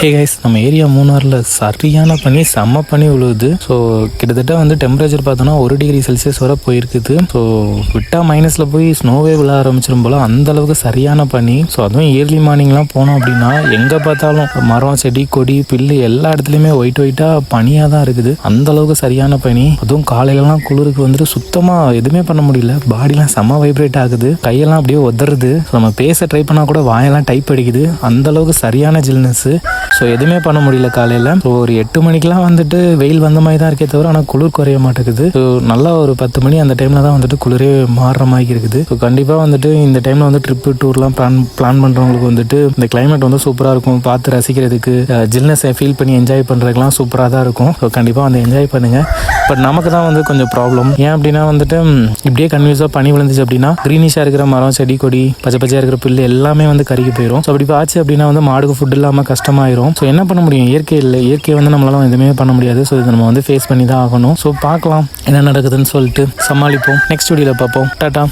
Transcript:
Hey guys, நம்ம area மூணாரில் சரியான பனி, செம்ம பனி விழுவுது. ஸோ கிட்டத்தட்ட வந்து டெம்பரேச்சர் பார்த்தோன்னா 1°C வரை போயிருக்குது. ஸோ விட்டால் மைனஸில் போய் ஸ்னோவே விழ ஆரம்பிச்சிடும் போல் அந்த அளவுக்கு சரியான பனி. ஸோ அதுவும் ஏர்லி மார்னிங்லாம் போனோம் அப்படின்னா எங்கே பார்த்தாலும் மரம், செடி, கொடி, பில்லு எல்லா இடத்துலையுமே ஒயிட்டாக பனியாக தான் இருக்குது. அந்த அளவுக்கு சரியான பனி. அதுவும் காலையிலலாம் குளிருக்கு வந்துட்டு சுத்தமாக எதுவுமே பண்ண முடியல. பாடிலாம் செம்ம வைப்ரேட் ஆகுது, கையெல்லாம் அப்படியே உதறது. ஸோ நம்ம பேச ட்ரை பண்ணால் கூட வாயெல்லாம் டைப் அடிக்குது. அந்த அளவுக்கு சரியான ஜில்னஸ்ஸு. ஸோ எதுவுமே பண்ண முடியல காலையில். ஸோ ஒரு 8 மணிக்கெலாம் வந்துட்டு வெயில் வந்த மாதிரி தான் இருக்கே தவிர ஆனால் குளிர் குறைய மாட்டேங்குது. ஸோ நல்லா ஒரு 10 மணி அந்த டைமில் தான் வந்துட்டு குளிரே மாறுற மாதிரி இருக்குது. ஸோ கண்டிப்பாக வந்துட்டு இந்த டைமில் வந்து ட்ரிப்பு டூர்லாம் பிளான் பண்ணுறவங்களுக்கு வந்துட்டு இந்த கிளைமேட் வந்து சூப்பராக இருக்கும். பார்த்து ரசிக்கிறதுக்கு, ஜில்னஸை ஃபீல் பண்ணி என்ஜாய் பண்ணுறதுக்குலாம் சூப்பராக தான் இருக்கும். ஸோ கண்டிப்பாக வந்து என்ஜாய் பண்ணுங்கள். பட் நமக்கு தான் வந்து கொஞ்சம் ப்ராப்ளம். ஏன் அப்படின்னா வந்துட்டு இப்படியே கன்வியூஸாக பனி விழுந்துச்சு அப்படின்னா க்ரீனிஷாக இருக்கிற மரம், செடி, கொடி, பச்சை பச்சையாக இருக்கிற புல்லு எல்லாமே வந்து கருகி போயிடும். ஸோ அப்படி ஆச்சு அப்படின்னா வந்து மாடுக்கு ஃபுட் இல்லாமல் கஷ்டமாயிரும். ஸோ என்ன பண்ண முடியும், இயற்கை இல்லை. இயற்கையை வந்து நம்மளால எதுவுமே பண்ண முடியாது. ஸோ இதை நம்ம வந்து ஃபேஸ் பண்ணி தான் ஆகணும். ஸோ பார்க்கலாம் என்ன நடக்குதுன்னு சொல்லிட்டு சமாளிப்போம். நெக்ஸ்ட் வீடியோவில் பார்ப்போம். டாடா.